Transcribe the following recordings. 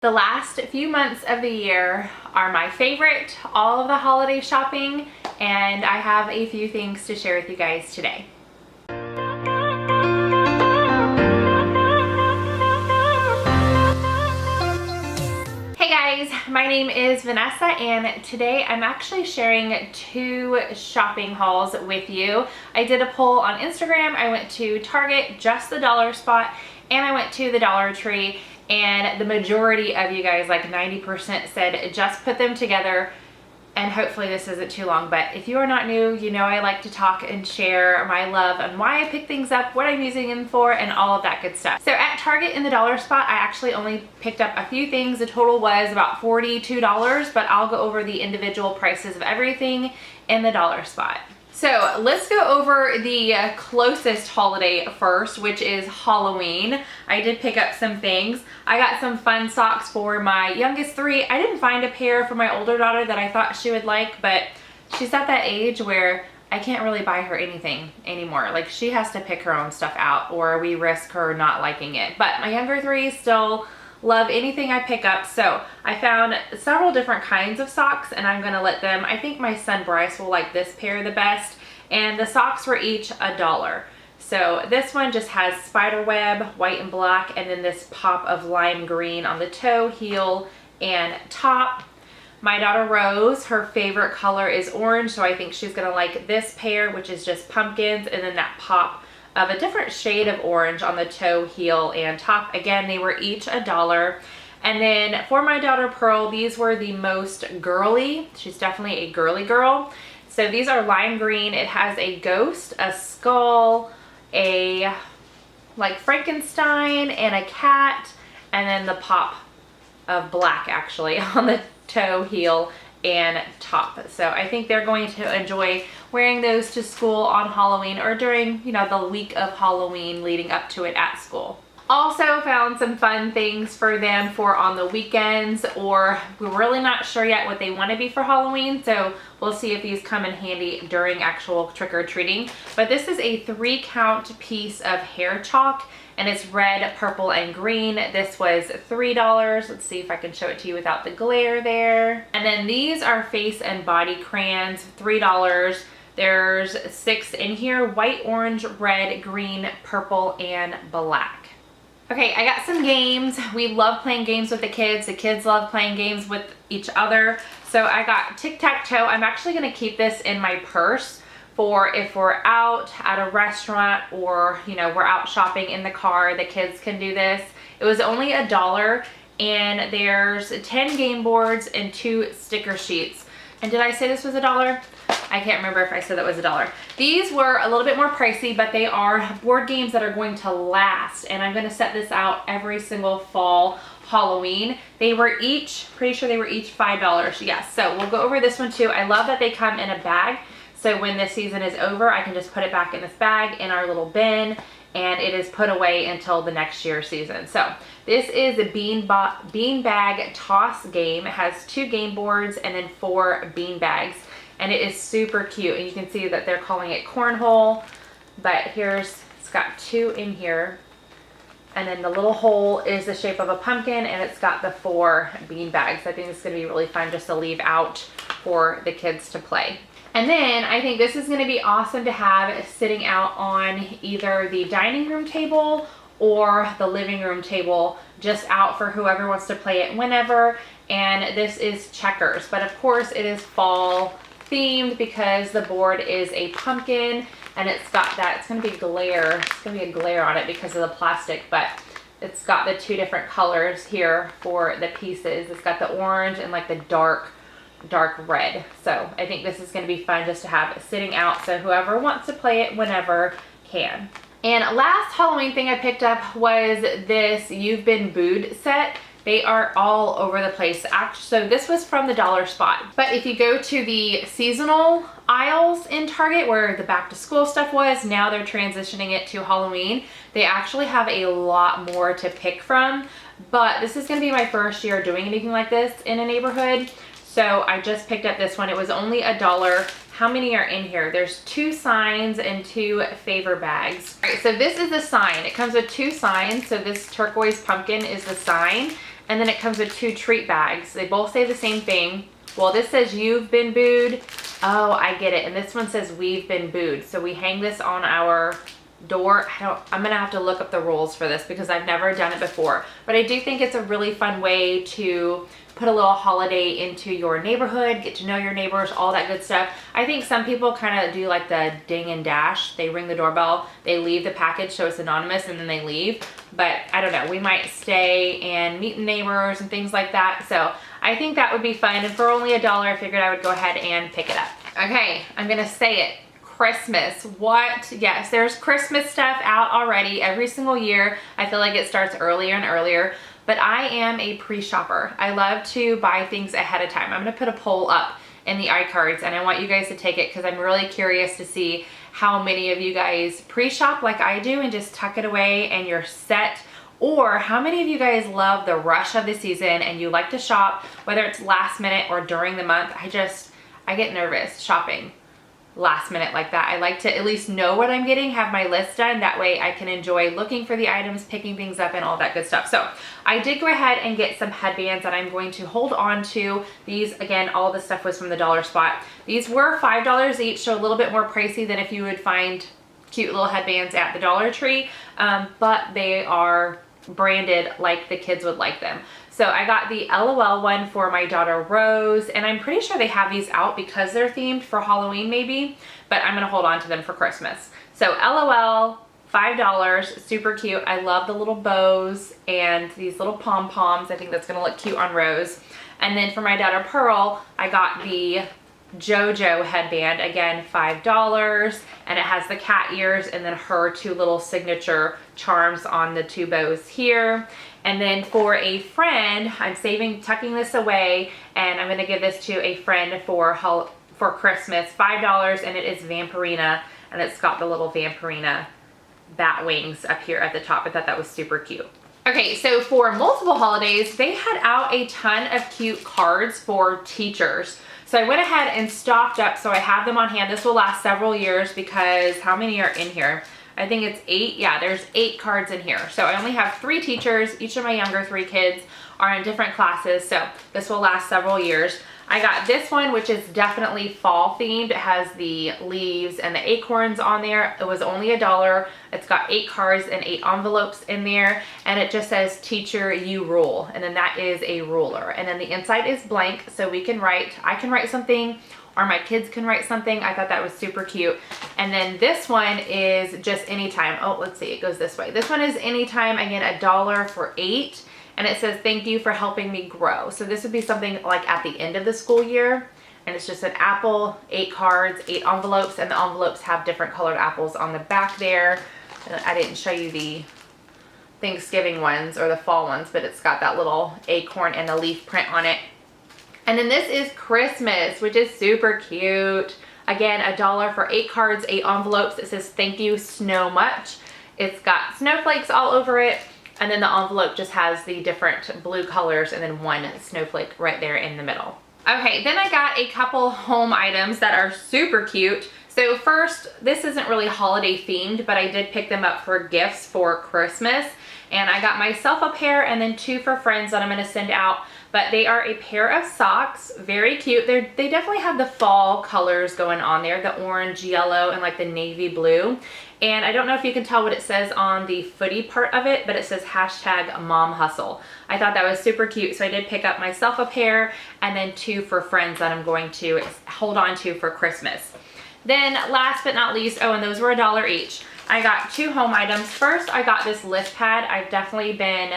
The last few months of the year are my favorite, all of the holiday shopping, and I have a few things to share with you guys today. Hey guys, my name is Vanessa and today I'm actually sharing two shopping hauls with you. I did a poll on Instagram. I went to Target, just the dollar spot, and I went to the Dollar Tree. And the majority of you guys, like 90%, said just put them together. And hopefully this isn't too long, but if you are not new, you know I like to talk and share my love on why I pick things up, what I'm using them for, and all of that good stuff. So at Target in the dollar spot, I actually only picked up a few things. The total was about $42, but I'll go over the individual prices of everything in the dollar spot. So let's go over the closest holiday first, which is Halloween. I did pick up some things. I got some fun socks for my youngest three. I didn't find a pair for my older daughter that I thought she would like, but she's at that age where I can't really buy her anything anymore. Like, she has to pick her own stuff out or we risk her not liking it. But my younger three still love anything I pick up. So I found several different kinds of socks and I'm gonna let them, I think my son Bryce will like this pair the best. And the socks were each $1. So this one just has spider web, white and black, and then this pop of lime green on the toe, heel, and top. My daughter Rose, her favorite color is orange, so I think she's gonna like this pair, which is just pumpkins, and then that pop of a different shade of orange on the toe, heel, and top. Again, they were each $1. And then for my daughter Pearl, these were the most girly. She's definitely a girly girl. So these are lime green. It has a ghost, a skull, a like Frankenstein, and a cat, and then the pop of black actually on the toe, heel, and top. So I think they're going to enjoy wearing those to school on Halloween or during, you know, the week of Halloween leading up to it at school. Also found some fun things for them for on the weekends, or we're really not sure yet what they want to be for Halloween, so we'll see if these come in handy during actual trick-or-treating. But this is a 3-count piece of hair chalk, and it's red, purple, and green. This was $3. Let's see if I can show it to you without the glare there. And then these are face and body crayons, $3. There's 6 in here: white, orange, red, green, purple, and black. Okay, I got some games. We love playing games with the kids. The kids love playing games with each other. So I got tic-tac-toe. I'm actually gonna keep this in my purse for if we're out at a restaurant or, you know, we're out shopping in the car, the kids can do this. It was only $1 and there's 10 game boards and 2 sticker sheets. And did I say this was $1? I can't remember if I said that was $1. These were a little bit more pricey, but they are board games that are going to last. And I'm gonna set this out every single fall Halloween. They were each, pretty sure they were each $5. Yes, so we'll go over this one too. I love that they come in a bag. So when this season is over, I can just put it back in this bag in our little bin, and it is put away until the next year's season. So this is a bean bag toss game. It has 2 game boards and then 4 bean bags. And it is super cute. And you can see that they're calling it cornhole, but it's got 2 in here. And then the little hole is the shape of a pumpkin, and it's got the 4 bean bags. I think this is gonna be really fun just to leave out for the kids to play. And then I think this is gonna be awesome to have sitting out on either the dining room table or the living room table, just out for whoever wants to play it whenever. And this is checkers, but of course it is fall themed because the board is a pumpkin, and it's got that, it's gonna be a glare on it because of the plastic, but it's got the 2 different colors here for the pieces. It's got the orange and like the dark red. So I think this is gonna be fun just to have sitting out, so whoever wants to play it whenever can. And last Halloween thing I picked up was this You've Been Booed set. They are all over the place. So this was from the dollar spot. But if you go to the seasonal aisles in Target where the back to school stuff was, now they're transitioning it to Halloween. They actually have a lot more to pick from. But this is gonna be my first year doing anything like this in a neighborhood. So I just picked up this one. It was only $1. How many are in here? There's 2 signs and 2 favor bags. All right, so this is the sign. It comes with 2 signs. So this turquoise pumpkin is the sign. and then it comes with 2 treat bags. They both say the same thing. Well, this says you've been booed. Oh, I get it. And this one says we've been booed. So we hang this on our door. I'm gonna have to look up the rules for this because I've never done it before. But I do think it's a really fun way to put a little holiday into your neighborhood, get to know your neighbors, all that good stuff. I think some people kind of do like the ding and dash. They ring the doorbell, they leave the package so it's anonymous, and then they leave. But I don't know, we might stay and meet the neighbors and things like that. So I think that would be fun. And for only $1, I figured I would go ahead and pick it up. Okay, I'm gonna say it. Christmas. What? Yes, there's Christmas stuff out already every single year. I feel like it starts earlier and earlier. But I am a pre-shopper. I love to buy things ahead of time. I'm gonna put a poll up in the iCards, and I want you guys to take it because I'm really curious to see how many of you guys pre-shop like I do and just tuck it away and you're set, or how many of you guys love the rush of the season and you like to shop, whether it's last minute or during the month. I get nervous shopping last minute like that. I like to at least know what I'm getting, have my list done. That way I can enjoy looking for the items, picking things up, and all that good stuff. So I did go ahead and get some headbands that I'm going to hold on to. These, again, all the stuff was from the dollar spot. These were $5 each, so a little bit more pricey than if you would find cute little headbands at the Dollar Tree, but they are branded like the kids would like them. So I got the LOL one for my daughter Rose, and I'm pretty sure they have these out because they're themed for Halloween maybe, but I'm gonna hold on to them for Christmas. So LOL, $5, super cute. I love the little bows and these little pom-poms. I think that's gonna look cute on Rose. And then for my daughter Pearl, I got the JoJo headband, again $5, and it has the cat ears and then her 2 little signature charms on the 2 bows here. And then for a friend, I'm tucking this away, and I'm gonna give this to a friend for Christmas, $5, and it is Vampirina, and it's got the little Vampirina bat wings up here at the top. I thought that was super cute. Okay, so for multiple holidays, they had out a ton of cute cards for teachers. So I went ahead and stocked up, so I have them on hand. This will last several years because how many are in here? I think it's 8. Yeah, there's 8 cards in here. So I only have 3 teachers. Each of my younger 3 kids are in different classes, so this will last several years. I got this one, which is definitely fall themed. It has the leaves and the acorns on there. It was only $1. It's got 8 cards and 8 envelopes in there, and it just says teacher you rule, and then that is a ruler. And then the inside is blank, so I can write something, or my kids can write something. I thought that was super cute. And then this one is just anytime. Oh, let's see, it goes this way. This one is anytime. Again, $1 for 8. And it says, thank you for helping me grow. So this would be something like at the end of the school year. And it's just an apple, 8 cards, 8 envelopes. And the envelopes have different colored apples on the back there. I didn't show you the Thanksgiving ones or the fall ones, but it's got that little acorn and the leaf print on it. And then this is Christmas, which is super cute. Again, $1 for 8 cards, 8 envelopes. It says, thank you so much. It's got snowflakes all over it. And then the envelope just has the different blue colors and then 1 snowflake right there in the middle. Okay, then I got a couple home items that are super cute. So first, this isn't really holiday themed, but I did pick them up for gifts for Christmas. And I got myself a pair and then 2 for friends that I'm gonna send out. But they are a pair of socks, very cute. They definitely have the fall colors going on there, the orange, yellow, and like the navy blue. And I don't know if you can tell what it says on the footy part of it, but it says #MomHustle. I thought that was super cute, so I did pick up myself a pair and then 2 for friends that I'm going to hold on to for Christmas. Then last but not least, oh, and those were $1 each. I got 2 home items. First, I got this list pad. I've definitely been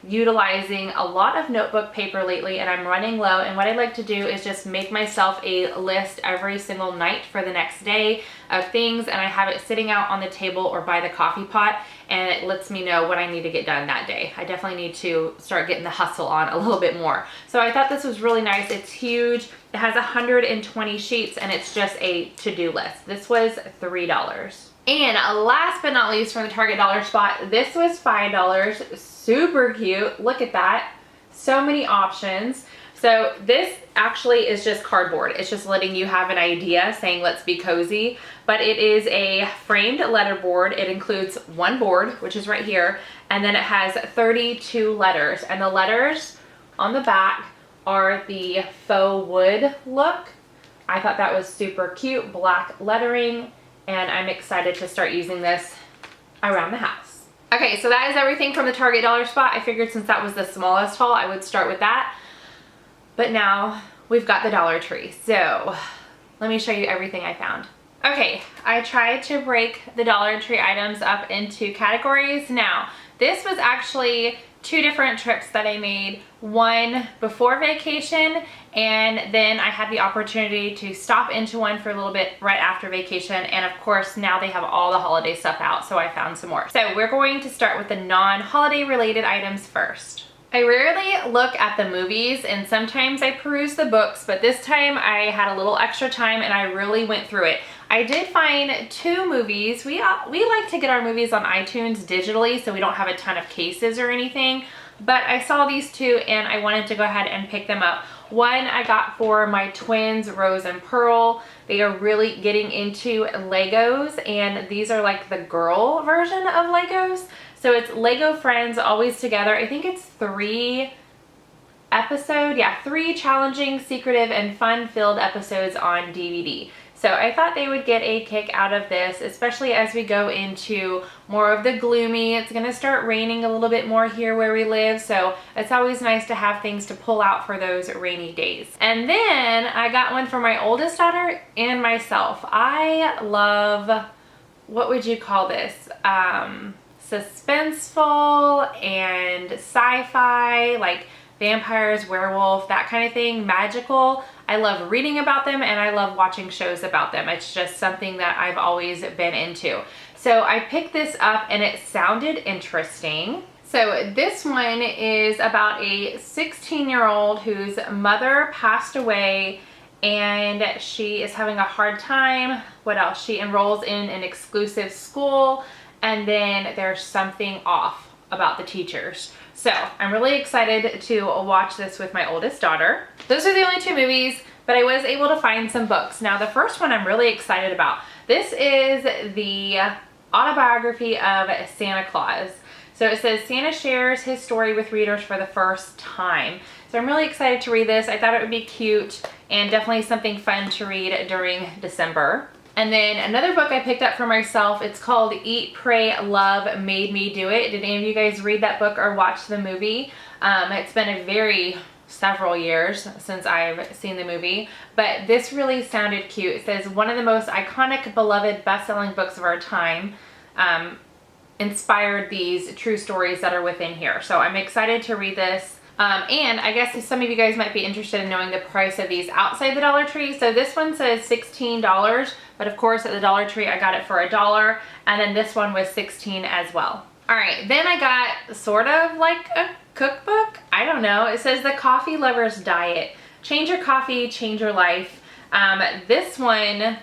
utilizing a lot of notebook paper lately, and I'm running low, and what I like to do is just make myself a list every single night for the next day of things, and I have it sitting out on the table or by the coffee pot, and it lets me know what I need to get done that day. I definitely need to start getting the hustle on a little bit more. So I thought this was really nice. It's huge. It has 120 sheets, and it's just a to-do list. This was $3. And last but not least, from the Target Dollar Spot, this was $5. Super cute. Look at that. So many options. So this actually is just cardboard. It's just letting you have an idea, saying let's be cozy. But it is a framed letter board. It includes 1 board, which is right here, and then it has 32 letters. And the letters on the back are the faux wood look. I thought that was super cute, black lettering, and I'm excited to start using this around the house. Okay, so that is everything from the Target dollar spot. I figured since that was the smallest haul, I would start with that. But now we've got the Dollar Tree. So let me show you everything I found. Okay, I tried to break the Dollar Tree items up into categories. Now, this was actually 2 different trips that I made, one before vacation, and then I had the opportunity to stop into one for a little bit right after vacation, and of course now they have all the holiday stuff out, so I found some more. So we're going to start with the non-holiday related items first. I rarely look at the movies, and sometimes I peruse the books, but this time I had a little extra time and I really went through it. I did find 2 movies. We like to get our movies on iTunes digitally, so we don't have a ton of cases or anything, but I saw these 2 and I wanted to go ahead and pick them up. One I got for my twins, Rose and Pearl. They are really getting into Legos, and these are like the girl version of Legos. So it's Lego Friends Always Together. I think it's 3 episodes. Yeah, 3 challenging, secretive, and fun-filled episodes on DVD. So I thought they would get a kick out of this, especially as we go into more of the gloomy. It's gonna start raining a little bit more here where we live, so it's always nice to have things to pull out for those rainy days. And then I got one for my oldest daughter and myself. I love, what would you call this? Suspenseful and sci-fi, like vampires, werewolf, that kind of thing, magical. I love reading about them and I love watching shows about them. It's just something that I've always been into. So I picked this up and it sounded interesting. So this one is about a 16-year-old whose mother passed away and she is having a hard time. What else? She enrolls in an exclusive school, and then there's something off about the teachers. So I'm really excited to watch this with my oldest daughter. Those are the only 2 movies, but I was able to find some books. Now the first one I'm really excited about. This is the autobiography of Santa Claus. So it says Santa shares his story with readers for the first time. So I'm really excited to read this. I thought it would be cute and definitely something fun to read during December. And then another book I picked up for myself, it's called Eat, Pray, Love, Made Me Do It. Did any of you guys read that book or watch the movie? It's been several years since I've seen the movie, but this really sounded cute. It says, one of the most iconic, beloved, best-selling books of our time inspired these true stories that are within here. So I'm excited to read this. And I guess some of you guys might be interested in knowing the price of these outside the Dollar Tree. So this one says $16, but of course at the Dollar Tree I got it for $1, and then this one was $16 as well. All right, then I got sort of like a cookbook. I don't know. It says The Coffee Lover's Diet. Change your coffee, change your life. This one,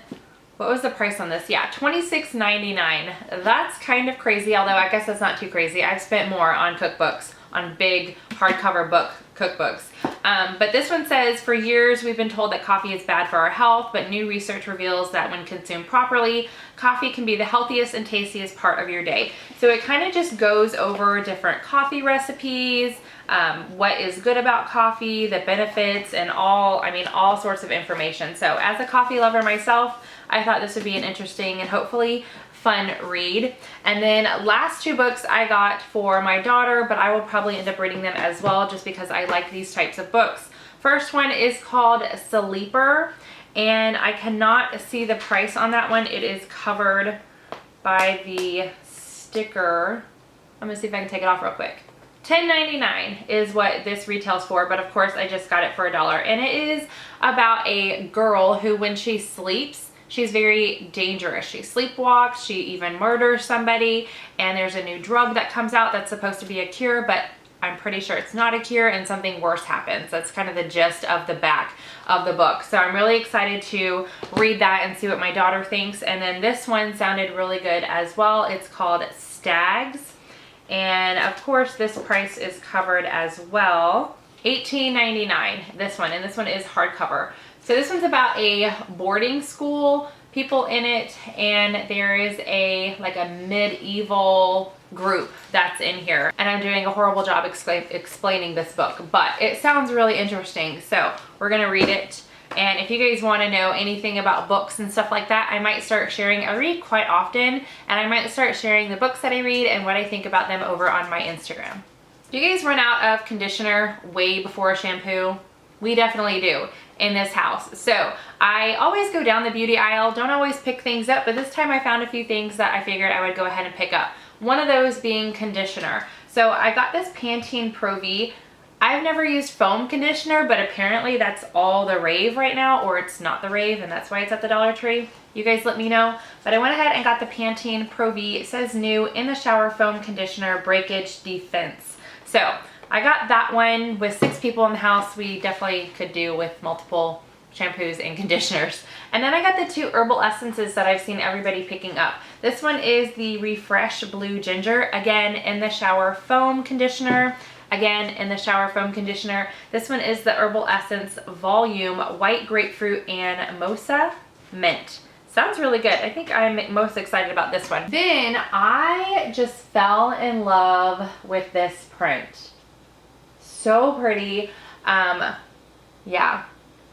what was the price on this? Yeah, $26.99. That's kind of crazy, although I guess that's not too crazy. I've spent more on cookbooks, on big hardcover book cookbooks. But this one says, for years we've been told that coffee is bad for our health, but new research reveals that when consumed properly, coffee can be the healthiest and tastiest part of your day. So it kind of just goes over different coffee recipes, what is good about coffee, the benefits, and all sorts of information. So as a coffee lover myself, I thought this would be an interesting and hopefully fun read. And then last 2 books I got for my daughter, but I will probably end up reading them as well just because I like these types of books. First one is called Sleeper, and I cannot see the price on that one. It is covered by the sticker. I'm gonna see if I can take it off real quick. $10.99 is what this retails for, but of course I just got it for $1. And it is about a girl who, when she sleeps, she's very dangerous. She sleepwalks, she even murders somebody, and there's a new drug that comes out that's supposed to be a cure, but I'm pretty sure it's not a cure and something worse happens. That's kind of the gist of the back of the book. So I'm really excited to read that and see what my daughter thinks. And then this one sounded really good as well. It's called Stags. And of course this price is covered as well. $18.99, this one, and this one is hardcover. So this one's about a boarding school, people in it, and there is like a medieval group that's in here, and I'm doing a horrible job explaining this book, but it sounds really interesting, so we're gonna read it. And if you guys want to know anything about books and stuff like that, I might start sharing. I read quite often, and I might start sharing the books that I read and what I think about them over on my Instagram. Do you guys run out of conditioner way before shampoo? We definitely do in this house. So I always go down the beauty aisle, don't always pick things up, but this time I found a few things that I figured I would go ahead and pick up. One of those being conditioner. So I got this Pantene Pro V. I've never used foam conditioner, but apparently that's all the rave right now, or it's not the rave, and that's why it's at the Dollar Tree. You guys let me know. But I went ahead and got the Pantene Pro V. It says new in the shower foam conditioner, breakage defense. So I got that one. With 6 people in the house, we definitely could do with multiple shampoos and conditioners. And then I got the 2 herbal essences that I've seen everybody picking up. This one is the Refresh Blue Ginger, again in the shower foam conditioner. Again, in the shower foam conditioner. This one is the Herbal Essence Volume White Grapefruit and Mocha Mint. Sounds really good. I think I'm most excited about this one. Then I just fell in love with this print. So pretty. Yeah,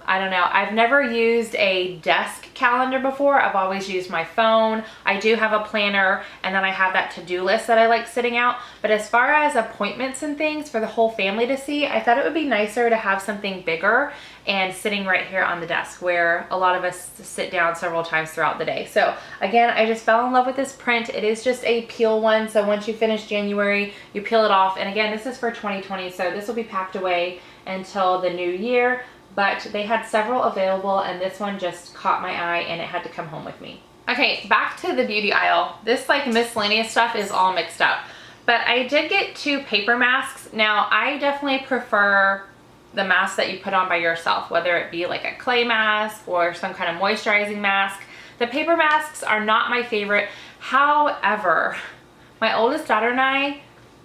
I don't know. I've never used a desk calendar before. I've always used my phone. I do have a planner, and then I have that to-do list that I like sitting out. But as far as appointments and things for the whole family to see, I thought it would be nicer to have something bigger and sitting right here on the desk where a lot of us sit down several times throughout the day. So again, I just fell in love with this print. It is just a peel one. So once you finish January, you peel it off. And again, this is for 2020. So this will be packed away until the new year. But they had several available, and this one just caught my eye, and it had to come home with me. Okay, back to the beauty aisle. This like miscellaneous stuff is all mixed up. But I did get 2 paper masks. Now, I definitely prefer the mask that you put on by yourself, whether it be like a clay mask or some kind of moisturizing mask. The paper masks are not my favorite. However, my oldest daughter and I,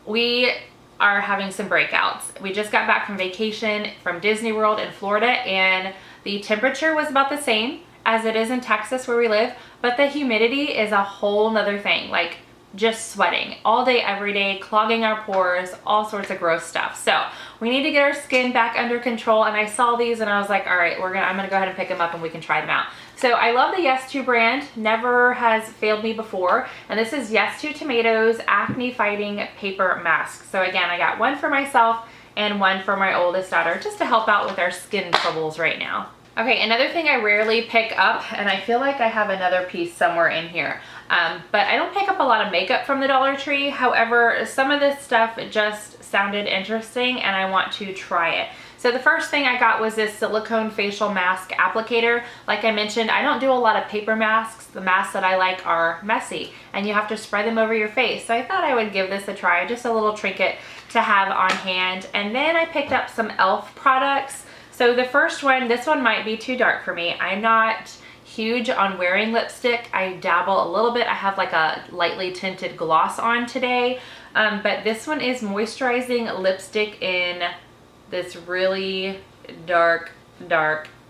we are having some breakouts. We just got back from vacation from Disney World in Florida, and the temperature was about the same as it is in Texas where we live, but the humidity is a whole nother thing. Like just sweating all day, every day, clogging our pores, all sorts of gross stuff. So we need to get our skin back under control, and I saw these and I was like, all right, I'm gonna go ahead and pick them up and we can try them out. So I love the Yes To brand, never has failed me before. And this is Yes To Tomatoes Acne Fighting Paper Mask. So again, I got one for myself and one for my oldest daughter, just to help out with our skin troubles right now. Okay, another thing I rarely pick up, and I feel like I have another piece somewhere in here, but I don't pick up a lot of makeup from the Dollar Tree. However, some of this stuff just sounded interesting and I want to try it. So the first thing I got was this silicone facial mask applicator. Like I mentioned, I don't do a lot of paper masks. The masks that I like are messy and you have to spread them over your face. So I thought I would give this a try, just a little trinket to have on hand. And then I picked up some e.l.f. products. So the first one, this one might be too dark for me. I'm not huge on wearing lipstick. I dabble a little bit. I have like a lightly tinted gloss on today. But this one is moisturizing lipstick in this really dark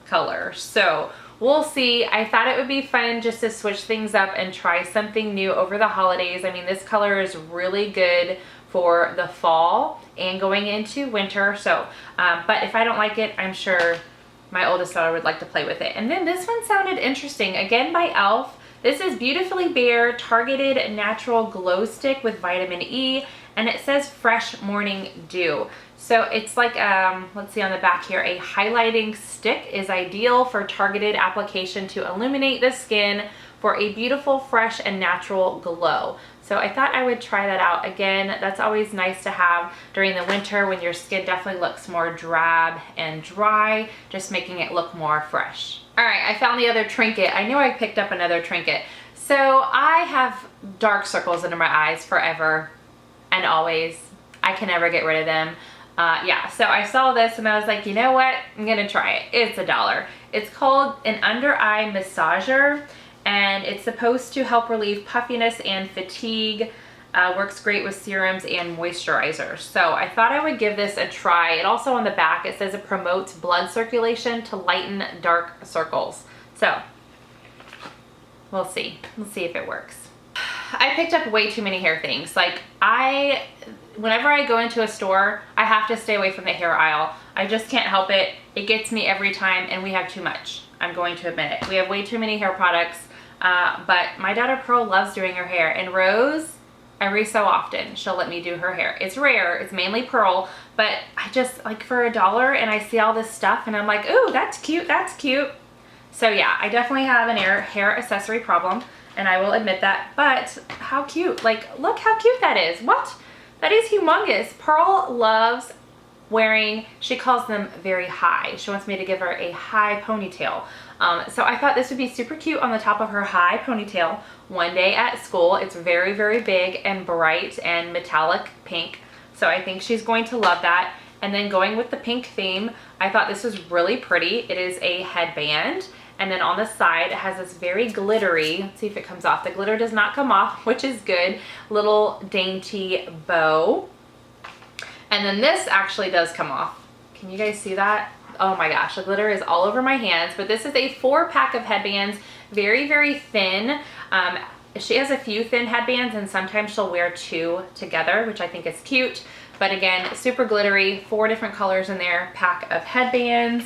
color. So we'll see. I thought it would be fun just to switch things up and try something new over the holidays. I mean, this color is really good for the fall and going into winter. So, but if I don't like it, I'm sure my oldest daughter would like to play with it. And then this one sounded interesting. Again, by e.l.f. This is Beautifully Bare Targeted Natural Glow Stick with Vitamin E, and it says Fresh Morning Dew. So it's like, let's see on the back here, a highlighting stick is ideal for targeted application to illuminate the skin for a beautiful, fresh, and natural glow. So I thought I would try that out. Again, that's always nice to have during the winter when your skin definitely looks more drab and dry, just making it look more fresh. All right, I found the other trinket. I knew I picked up another trinket. So I have dark circles under my eyes forever and always. I can never get rid of them. Yeah, so I saw this and I was like, you know what? I'm gonna try it. It's $1. It's called an under eye massager, and it's supposed to help relieve puffiness and fatigue. Works great with serums and moisturizers. So I thought I would give this a try. It also on the back, it says it promotes blood circulation to lighten dark circles. So we'll see. We'll see if it works. I picked up way too many hair things. Like whenever I go into a store, I have to stay away from the hair aisle. I just can't help it. It gets me every time, and we have too much. I'm going to admit it. We have way too many hair products, but my daughter Pearl loves doing her hair, and Rose, every so often, she'll let me do her hair. It's rare, it's mainly Pearl, but I just, like, for $1 and I see all this stuff and I'm like, ooh, that's cute, that's cute. So yeah, I definitely have an hair accessory problem, and I will admit that, but how cute. Like, look how cute that is. What? That is humongous. Pearl loves wearing, she calls them very high. She wants me to give her a high ponytail. So I thought this would be super cute on the top of her high ponytail one day at school. It's very, very big and bright and metallic pink. So I think she's going to love that. And then going with the pink theme, I thought this was really pretty. It is a headband. And then on the side, it has this very glittery, let's see if it comes off. The glitter does not come off, which is good. Little dainty bow. And then this actually does come off. Can you guys see that? Oh my gosh, the glitter is all over my hands. But this is a 4-pack of headbands, very, very thin. She has a few thin headbands, and sometimes she'll wear 2 together, which I think is cute. But again, super glittery, 4 different colors in there, pack of headbands.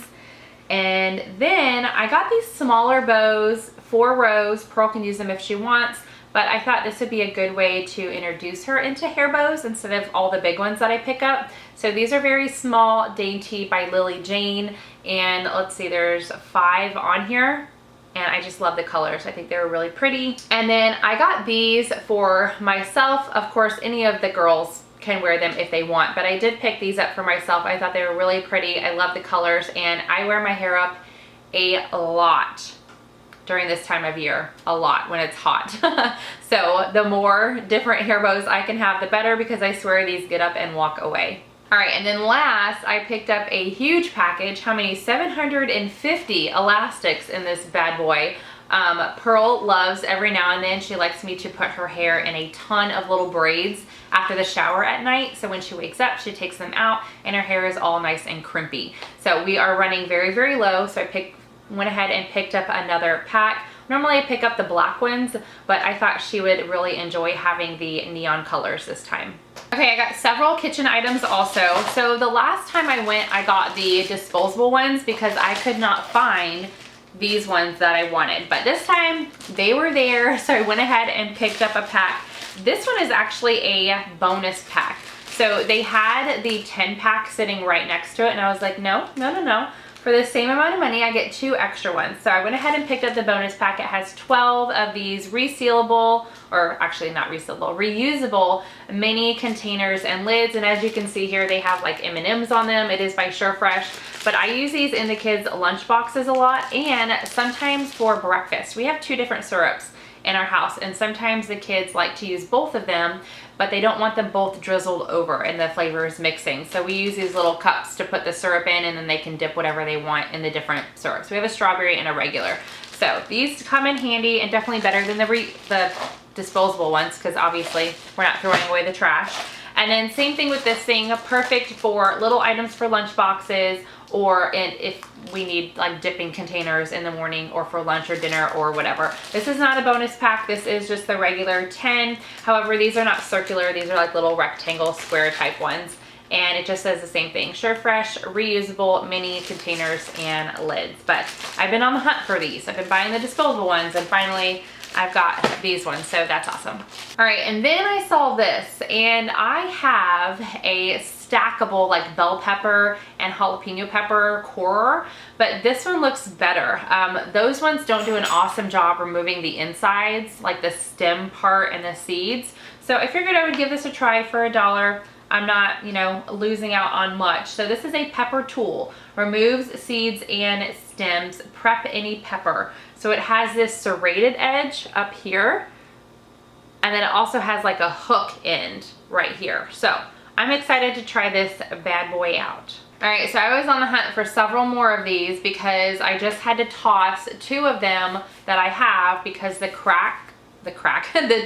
And then I got these smaller bows, 4 rows. Pearl can use them if she wants, but I thought this would be a good way to introduce her into hair bows instead of all the big ones that I pick up. So these are very small, dainty by Lily Jane, and let's see, there's 5 on here, and I just love the colors. I think they're really pretty. And then I got these for myself. Of course, any of the girls can wear them if they want, but I did pick these up for myself. I thought they were really pretty. I love the colors, and I wear my hair up a lot during this time of year, a lot when it's hot. So the more different hair bows I can have, the better, because I swear these get up and walk away. All right, and then last, I picked up a huge package. How many? 750 elastics in this bad boy. Pearl loves, every now and then, she likes me to put her hair in a ton of little braids after the shower at night. So when she wakes up, she takes them out and her hair is all nice and crimpy. So we are running very, very low. So I went ahead and picked up another pack. Normally I pick up the black ones, but I thought she would really enjoy having the neon colors this time. Okay, I got several kitchen items also. So the last time I went, I got the disposable ones because I could not find these ones that I wanted, but this time they were there, so I went ahead and picked up a pack. This one is actually a bonus pack. So they had the 10-pack sitting right next to it, and I was like, no, no, no, no. For the same amount of money, I get 2 extra ones. So I went ahead and picked up the bonus pack. It has 12 of these resealable, or actually not resealable, reusable mini containers and lids. And as you can see here, they have like M&Ms on them. It is by SureFresh, but I use these in the kids' lunch boxes a lot, and sometimes for breakfast. We have 2 different syrups in our house, and sometimes the kids like to use both of them, but they don't want them both drizzled over and the flavors mixing. So we use these little cups to put the syrup in, and then they can dip whatever they want in the different syrups. We have a strawberry and a regular. So these come in handy, and definitely better than the disposable ones, because obviously we're not throwing away the trash. And then same thing with this thing, perfect for little items for lunch boxes, or if we need like dipping containers in the morning, or for lunch or dinner or whatever. This is not a bonus pack. This is just the regular 10. However, these are not circular. These are like little rectangle square type ones. And it just says the same thing. SureFresh, reusable mini containers and lids. But I've been on the hunt for these. I've been buying the disposable ones, and finally I've got these ones, so that's awesome. All right, and then I saw this, and I have a stackable like bell pepper and jalapeno pepper corer, but this one looks better. Those ones don't do an awesome job removing the insides, like the stem part and the seeds. So I figured I would give this a try for $1. I'm not, you know, losing out on much. So this is a pepper tool, removes seeds and stems, prep any pepper. So it has this serrated edge up here, and then it also has like a hook end right here. So I'm excited to try this bad boy out. All right, so I was on the hunt for several more of these because I just had to toss 2 of them that I have because the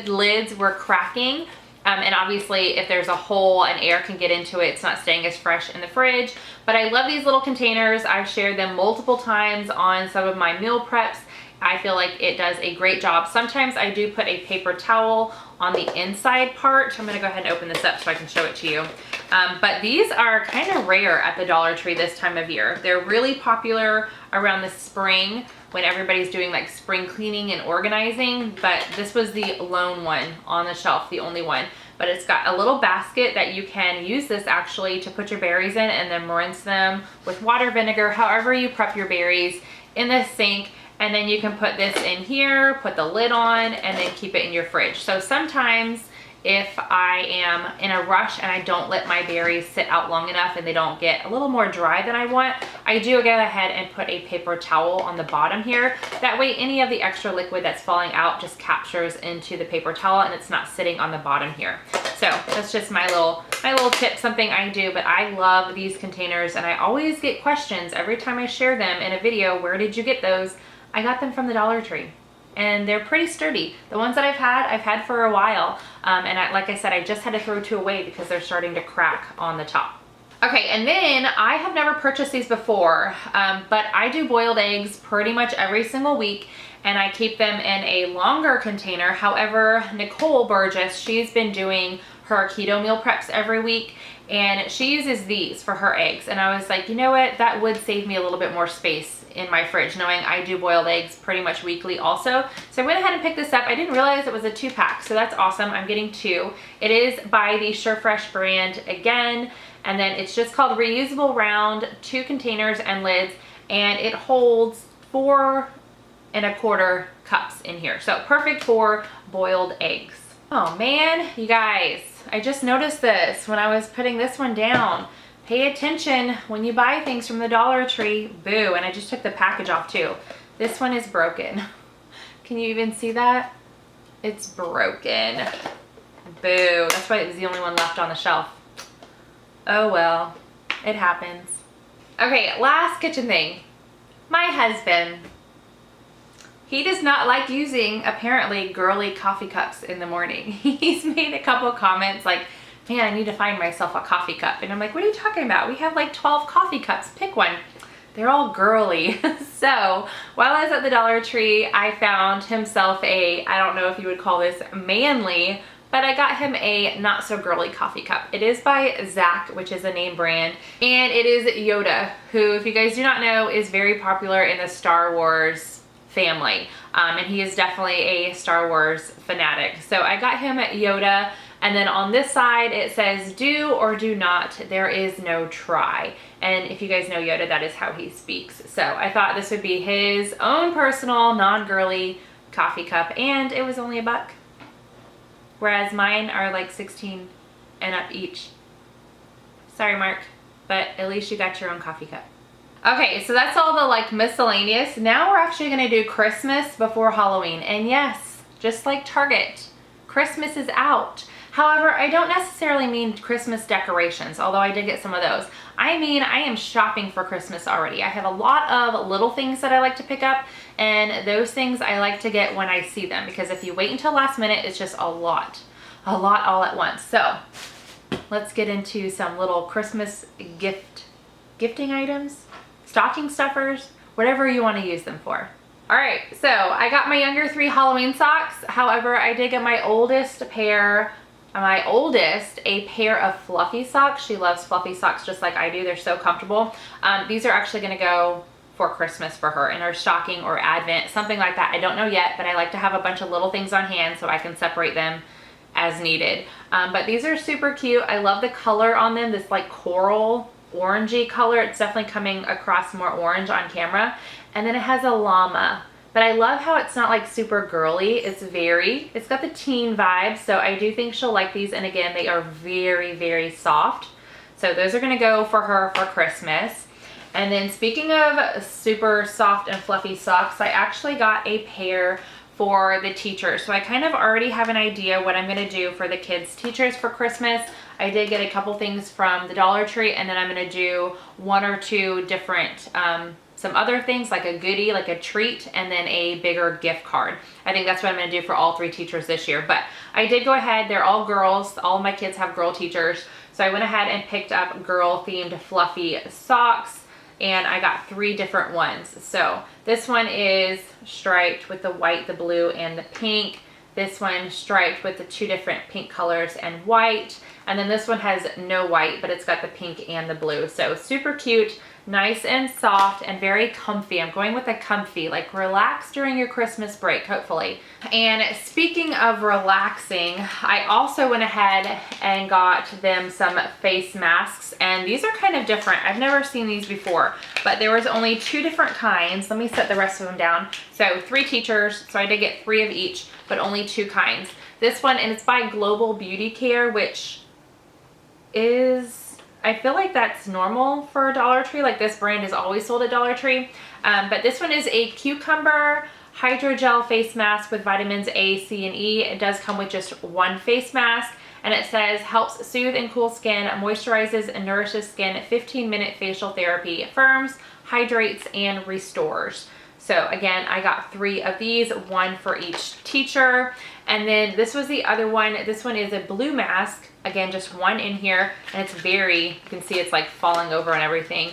lids were cracking. And obviously if there's a hole and air can get into it, it's not staying as fresh in the fridge. But I love these little containers. I've shared them multiple times on some of my meal preps, I feel like it does a great job. Sometimes I do put a paper towel on the inside part. I'm gonna go ahead and open this up so I can show it to you. But these are kind of rare at the Dollar Tree this time of year. They're really popular around the spring when everybody's doing like spring cleaning and organizing, but this was the lone one on the shelf, the only one. But it's got a little basket that you can use this actually to put your berries in and then rinse them with water, vinegar, however you prep your berries, in the sink. And then you can put this in here, put the lid on, and then keep it in your fridge. So sometimes if I am in a rush and I don't let my berries sit out long enough and they don't get a little more dry than I want, I do go ahead and put a paper towel on the bottom here. That way any of the extra liquid that's falling out just captures into the paper towel and it's not sitting on the bottom here. So that's just my little tip, something I do, but I love these containers and I always get questions every time I share them in a video. Where did you get those? I got them from the Dollar Tree and they're pretty sturdy. The ones that I've had for a while. Like I said, I just had to throw 2 away because they're starting to crack on the top. Okay, and then I have never purchased these before, but I do boiled eggs pretty much every single week and I keep them in a longer container. However, Nicole Burgess, she's been doing her keto meal preps every week and she uses these for her eggs. And I was like, you know what, that would save me a little bit more space in my fridge, knowing I do boiled eggs pretty much weekly also. So I went ahead and picked this up. I didn't realize it was a 2-pack, so that's awesome. I'm getting 2. It is by the SureFresh brand again, and then it's just called reusable round, 2 containers and lids, and it holds 4 1/4 cups in here. So perfect for boiled eggs. Oh man, you guys, I just noticed this when I was putting this one down. Pay attention when you buy things from the Dollar Tree. Boo, and I just took the package off too. This one is broken. Can you even see that? It's broken. Boo, that's why it was the only one left on the shelf. Oh well, it happens. Okay, last kitchen thing. My husband, he does not like using, apparently, girly coffee cups in the morning. He's made a couple comments like, man, I need to find myself a coffee cup. And I'm like, what are you talking about? We have like 12 coffee cups, pick one. They're all girly. So while I was at the Dollar Tree, I found himself a, I don't know if you would call this manly, but I got him a not so girly coffee cup. It is by Zach, which is a name brand, and it is Yoda, who, if you guys do not know, is very popular in the Star Wars family. And he is definitely a Star Wars fanatic. So I got him Yoda. And then on this side, it says, do or do not, there is no try. And if you guys know Yoda, that is how he speaks. So I thought this would be his own personal, non-girly coffee cup, and it was only $1. Whereas mine are like 16 and up each. Sorry, Mark, but at least you got your own coffee cup. Okay, so that's all the like miscellaneous. Now we're actually gonna do Christmas before Halloween. And yes, just like Target, Christmas is out. However, I don't necessarily mean Christmas decorations, although I did get some of those. I mean, I am shopping for Christmas already. I have a lot of little things that I like to pick up, and those things I like to get when I see them, because if you wait until last minute, it's just a lot all at once. So let's get into some little Christmas gifting items, stocking stuffers, whatever you want to use them for. All right, so I got my younger 3 Halloween socks. However, I did get my oldest a pair of fluffy socks. She loves fluffy socks just like I do. They're so comfortable. These are actually gonna go for Christmas for her in her stocking or Advent, something like that. I don't know yet, but I like to have a bunch of little things on hand so I can separate them as needed. But these are super cute. I love the color on them, this like coral orangey color. It's definitely coming across more orange on camera. And then it has a llama. But I love how it's not like super girly. It's got the teen vibe. So I do think she'll like these. And again, they are very, very soft. So those are gonna go for her for Christmas. And then speaking of super soft and fluffy socks, I actually got a pair for the teachers. So I kind of already have an idea what I'm gonna do for the kids' teachers for Christmas. I did get a couple things from the Dollar Tree, and then I'm gonna do 1 or 2 different, some other things like a goodie, like a treat, and then a bigger gift card. I think that's what I'm gonna do for all 3 teachers this year. But I did go ahead, they're all girls. All of my kids have girl teachers. So I went ahead and picked up girl themed fluffy socks. and I got 3 different ones. So this one is striped with the white, the blue, and the pink. This one striped with the 2 different pink colors and white. And then this one has no white, but it's got the pink and the blue. So super cute, nice and soft, and very comfy. I'm going with a comfy, like relax during your Christmas break, hopefully. And speaking of relaxing, I also went ahead and got them some face masks, and these are kind of different. I've never seen these before, but there was only 2 different kinds. Let me set the rest of them down. So 3 teachers, so I did get 3 of each, but only 2 kinds. This one, and it's by Global Beauty Care, which is, I feel like that's normal for Dollar Tree. Like this brand is always sold at Dollar Tree. But this one is a cucumber hydrogel face mask with vitamins A, C, and E. It does come with just 1 face mask. And it says, helps soothe and cool skin, moisturizes and nourishes skin, 15-minute facial therapy, firms, hydrates, and restores. So again, I got 3 of these, 1 for each teacher. And then this was the other one. This one is a blue mask. Again, just 1 in here, and it's very, you can see it's like falling over and everything.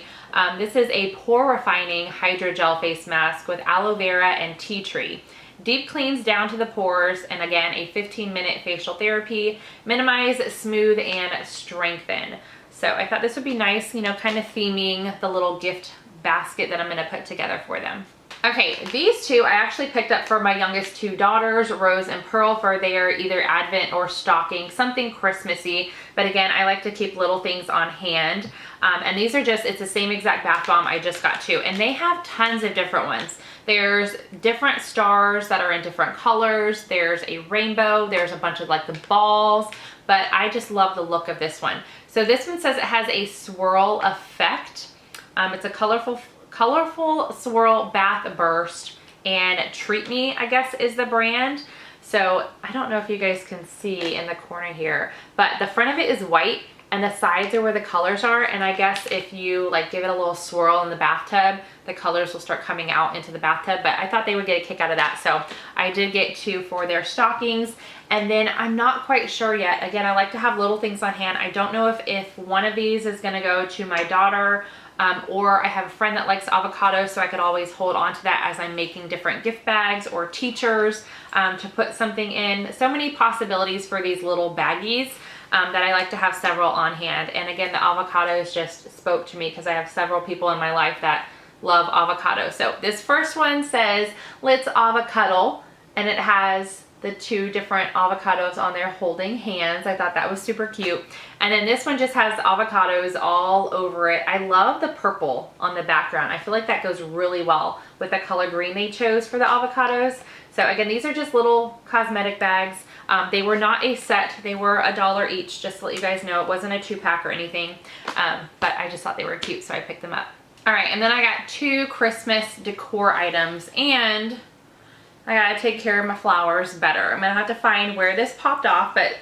This is a pore refining hydrogel face mask with aloe vera and tea tree. Deep cleans down to the pores, and again, a 15-minute facial therapy, minimize, smooth, and strengthen. So I thought this would be nice, you know, kind of theming the little gift basket that I'm gonna put together for them. Okay, these 2 I actually picked up for my youngest 2 daughters, Rose and Pearl, for their either Advent or stocking, something Christmassy. But again, I like to keep little things on hand. And these are just, it's the same exact bath bomb I just got too. And they have tons of different ones. There's different stars that are in different colors. There's a rainbow. There's a bunch of like the balls. But I just love the look of this one. So this one says it has a swirl effect. It's a colorful swirl bath burst, and Treat Me, I guess, is the brand. So I don't know if you guys can see in the corner here, but the front of it is white and the sides are where the colors are. And I guess if you like give it a little swirl in the bathtub, the colors will start coming out into the bathtub. But I thought they would get a kick out of that. So I did get 2 for their stockings. And then I'm not quite sure yet. Again, I like to have little things on hand. I don't know if one of these is gonna go to my daughter, or I have a friend that likes avocado, so I could always hold on to that as I'm making different gift bags, or teachers to put something in. So many possibilities for these little baggies that I like to have several on hand. And again, the avocados just spoke to me because I have several people in my life that love avocado. So this first one says, let's avocado, and it has the 2 different avocados on there holding hands. I thought that was super cute. And then this one just has avocados all over it. I love the purple on the background. I feel like that goes really well with the color green they chose for the avocados. So again, these are just little cosmetic bags. They were not a set. They were $1 each, just to let you guys know. It wasn't a 2-pack or anything, but I just thought they were cute, so I picked them up. All right, and then I got 2 Christmas decor items, and I gotta take care of my flowers better. I'm gonna have to find where this popped off, but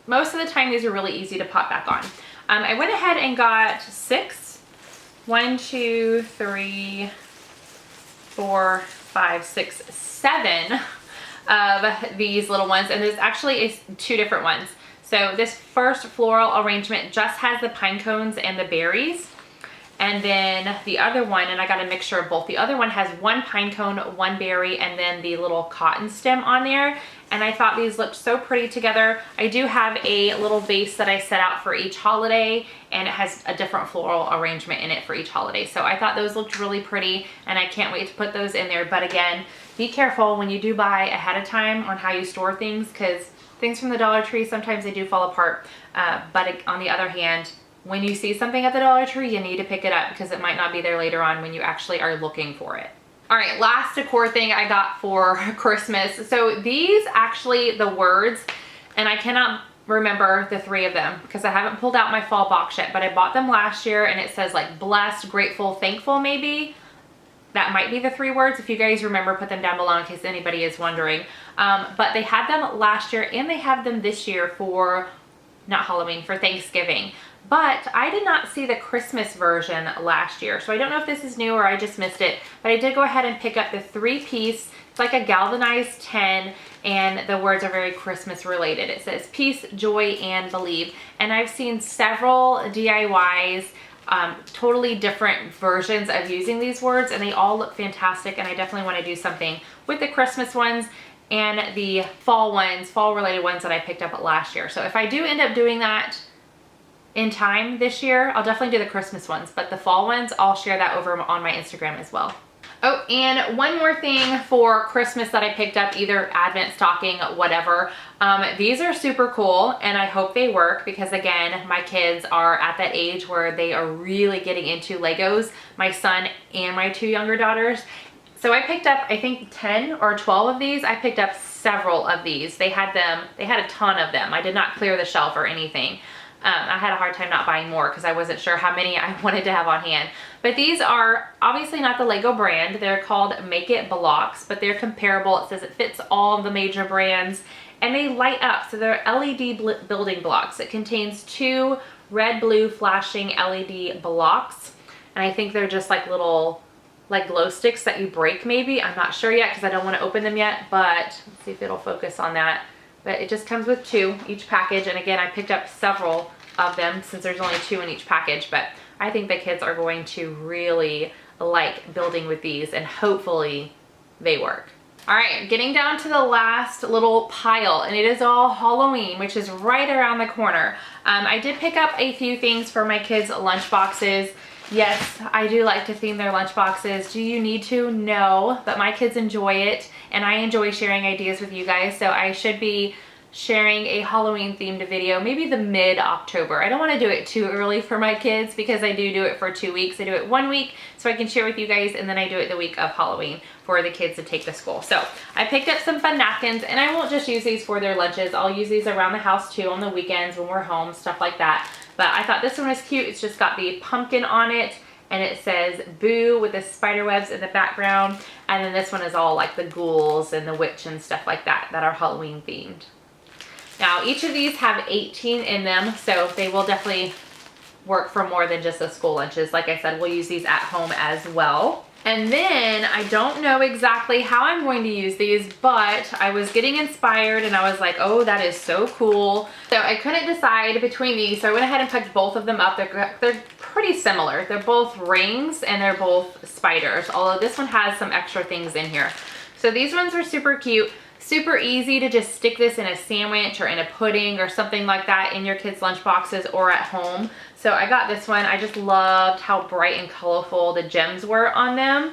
most of the time these are really easy to pop back on. I went ahead and got 6, 1, 2, 3, 4, 5, 6, 7 of these little ones, and there's actually 2 different ones. So this first floral arrangement just has the pine cones and the berries. And then the other one, and I got a mixture of both. The other one has 1 pine cone, 1 berry, and then the little cotton stem on there. And I thought these looked so pretty together. I do have a little vase that I set out for each holiday, and it has a different floral arrangement in it for each holiday. So I thought those looked really pretty, and I can't wait to put those in there. But again, be careful when you do buy ahead of time on how you store things, because things from the Dollar Tree, sometimes they do fall apart. But on the other hand, when you see something at the Dollar Tree, you need to pick it up because it might not be there later on when you actually are looking for it. All right, last decor thing I got for Christmas. So these actually, the words, and I cannot remember the 3 of them because I haven't pulled out my fall box yet, but I bought them last year, and it says like blessed, grateful, thankful maybe. That might be the 3 words. If you guys remember, put them down below in case anybody is wondering. But they had them last year, and they have them this year for, not Halloween, for Thanksgiving. But I did not see the Christmas version last year, so I don't know if this is new or I just missed it, but I did go ahead and pick up the 3-piece. It's like a galvanized 10, and the words are very Christmas related. It says peace, joy, and believe. And I've seen several DIYs totally different versions of using these words, and they all look fantastic, and I definitely want to do something with the Christmas ones and the fall ones, fall related ones that I picked up last year. So if I do end up doing that in time this year, I'll definitely do the Christmas ones, but the fall ones, I'll share that over on my Instagram as well. Oh, and one more thing for Christmas that I picked up, either advent stocking, whatever. These are super cool, and I hope they work because, again, my kids are at that age where they are really getting into Legos, my son and my 2 younger daughters. So I picked up, I think 10 or 12 of these. I picked up several of these. They had a ton of them. I did not clear the shelf or anything. I had a hard time not buying more because I wasn't sure how many I wanted to have on hand. But these are obviously not the Lego brand. They're called Make It blocks, but they're comparable. It says it fits all of the major brands, and they light up. So they're LED building blocks. It contains 2 red, blue flashing LED blocks, and I think they're just like little glow sticks that you break maybe. I'm not sure yet because I don't want to open them yet, but let's see if it'll focus on that. But it just comes with 2 each package, and again, I picked up several of them since there's only 2 in each package, but I think the kids are going to really like building with these, and hopefully they work. All right, getting down to the last little pile, and it is all Halloween, which is right around the corner. I did pick up a few things for my kids' lunch boxes. Yes, I do like to theme their lunch boxes. Do you need to? No, but my kids enjoy it, and I enjoy sharing ideas with you guys, so I should be sharing a Halloween themed video, maybe the mid-October. I don't want to do it too early for my kids because I do it for 2 weeks. I do it 1 week so I can share with you guys, and then I do it the week of Halloween for the kids to take to school. So I picked up some fun napkins, and I won't just use these for their lunches. I'll use these around the house too on the weekends when we're home, stuff like that. But I thought this one was cute. It's just got the pumpkin on it, and it says boo with the spider webs in the background. And then this one is all like the ghouls and the witch and stuff like that are Halloween themed. Now, each of these have 18 in them, so they will definitely work for more than just the school lunches. Like I said, we'll use these at home as well. And then I don't know exactly how I'm going to use these, but I was getting inspired and I was like, oh, that is so cool. So I couldn't decide between these, so I went ahead and picked both of them up. They're pretty similar. They're both rings and they're both spiders, although this one has some extra things in here. So these ones are super cute. Super easy to just stick this in a sandwich or in a pudding or something like that in your kids' lunch boxes or at home. So I got this one. I just loved how bright and colorful the gems were on them.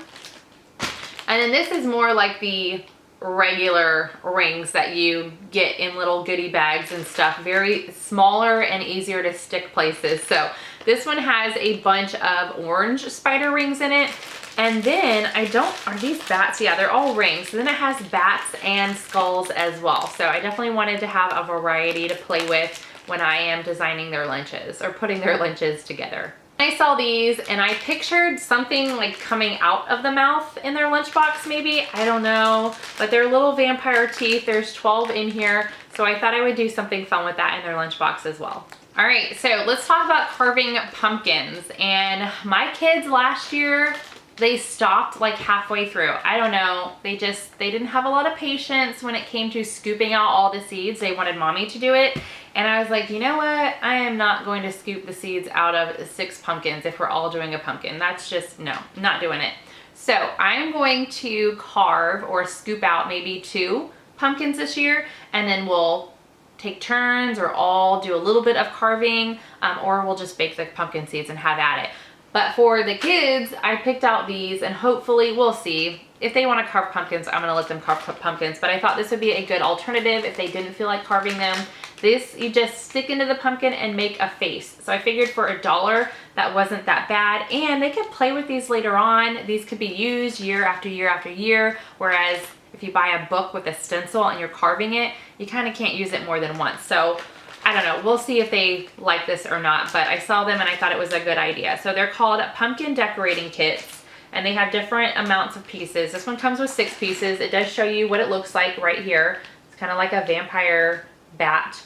And then this is more like the regular rings that you get in little goodie bags and stuff. Very smaller and easier to stick places. So this one has a bunch of orange spider rings in it. And then are these bats? Yeah, they're all rings. And then it has bats and skulls as well. So I definitely wanted to have a variety to play with when I am designing their lunches or putting their lunches together. I saw these and I pictured something like coming out of the mouth in their lunchbox maybe. I don't know, but they're little vampire teeth. There's 12 in here. So I thought I would do something fun with that in their lunchbox as well. All right, so let's talk about carving pumpkins. And my kids last year, they stopped like halfway through. I don't know. They didn't have a lot of patience when it came to scooping out all the seeds. They wanted mommy to do it. And I was like, you know what? I am not going to scoop the seeds out of 6 pumpkins if we're all doing a pumpkin. That's just, no, not doing it. So I'm going to carve or scoop out maybe 2 pumpkins this year, and then we'll take turns or all do a little bit of carving, or we'll just bake the pumpkin seeds and have at it. But for the kids, I picked out these, and hopefully we'll see. If they want to carve pumpkins, I'm going to let them carve pumpkins. But I thought this would be a good alternative if they didn't feel like carving them. This, you just stick into the pumpkin and make a face. So I figured for $1, that wasn't that bad. And they could play with these later on. These could be used year after year after year. Whereas if you buy a book with a stencil and you're carving it, you kind of can't use it more than once. So I don't know, we'll see if they like this or not, but I saw them and I thought it was a good idea. So they're called pumpkin decorating kits, and they have different amounts of pieces. This one comes with 6 pieces. It does show you what it looks like right here. It's kind of like a vampire bat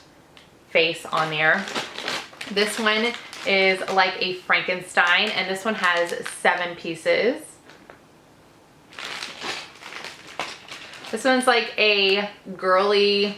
face on there. This one is like a Frankenstein, and this one has 7 pieces. This one's like a girly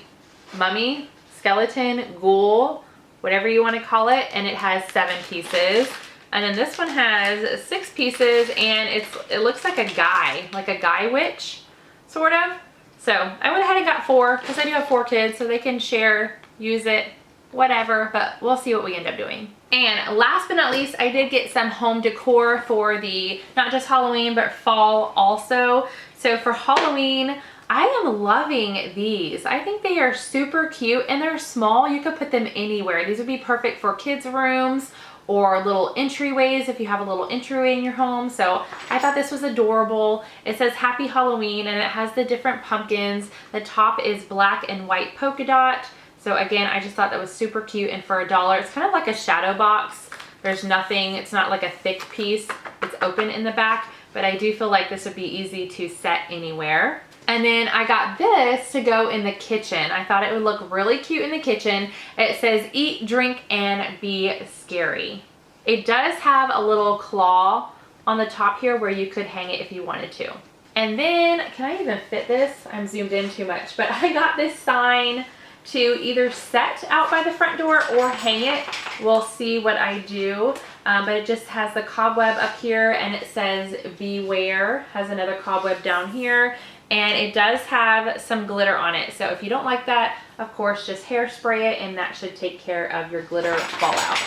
mummy, skeleton, ghoul, whatever you want to call it, and it has 7 pieces. And then this one has 6 pieces, and it looks like a guy witch, sort of. So I went ahead and got 4 because I do have 4 kids, so they can share, use it, whatever, but we'll see what we end up doing. And last but not least, I did get some home decor for the, not just Halloween, but fall also. So for Halloween, I am loving these. I think they are super cute, and they're small. You could put them anywhere. These would be perfect for kids' rooms or little entryways if you have a little entryway in your home. So I thought this was adorable. It says Happy Halloween, and it has the different pumpkins. The top is black and white polka dot. So again, I just thought that was super cute, and for $1, it's kind of like a shadow box. There's nothing, it's not like a thick piece. It's open in the back, but I do feel like this would be easy to set anywhere. And then I got this to go in the kitchen. I thought it would look really cute in the kitchen. It says eat, drink, and be scary. It does have a little claw on the top here where you could hang it if you wanted to. And then, can I even fit this? I'm zoomed in too much, but I got this sign to either set out by the front door or hang it. We'll see what I do. But it just has the cobweb up here, and it says beware, has another cobweb down here. And it does have some glitter on it. So if you don't like that, of course, just hairspray it, and that should take care of your glitter fallout.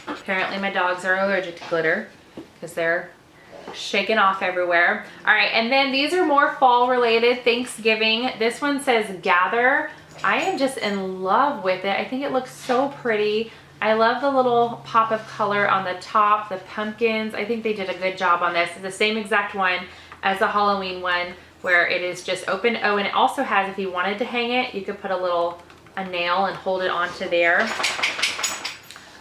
Apparently my dogs are allergic to glitter because they're shaking off everywhere. All right, and then these are more fall related, Thanksgiving. This one says gather. I am just in love with it. I think it looks so pretty. I love the little pop of color on the top, the pumpkins. I think they did a good job on this. It's the same exact one as the Halloween one, where it is just open. Oh, and it also has, if you wanted to hang it, you could put a nail and hold it onto there.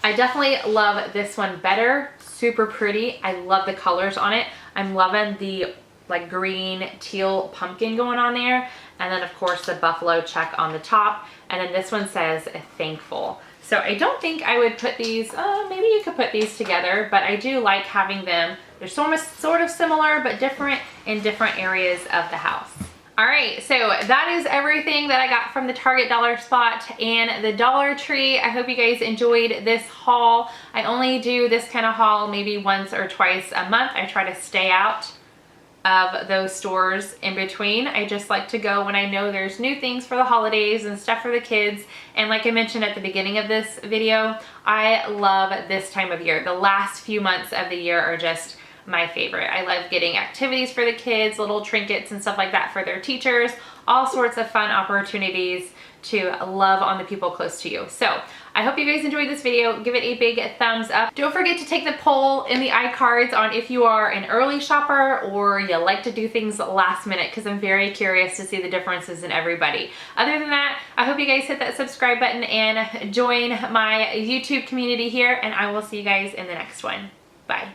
I definitely love this one better. Super pretty. I love the colors on it. I'm loving the like green teal pumpkin going on there. And then of course the buffalo check on the top. And then this one says thankful. So I don't think I would put these, maybe you could put these together, but I do like having them. They're sort of similar, but different in different areas of the house. All right, so that is everything that I got from the Target Dollar Spot and the Dollar Tree. I hope you guys enjoyed this haul. I only do this kind of haul maybe once or twice a month. I try to stay out of those stores in between. I just like to go when I know there's new things for the holidays and stuff for the kids. And like I mentioned at the beginning of this video, I love this time of year. The last few months of the year are just my favorite. I love getting activities for the kids, little trinkets and stuff like that for their teachers, all sorts of fun opportunities to love on the people close to you. So I hope you guys enjoyed this video. Give it a big thumbs up. Don't forget to take the poll in the iCards on if you are an early shopper or you like to do things last minute, because I'm very curious to see the differences in everybody. Other than that, I hope you guys hit that subscribe button and join my YouTube community here, and I will see you guys in the next one. Bye.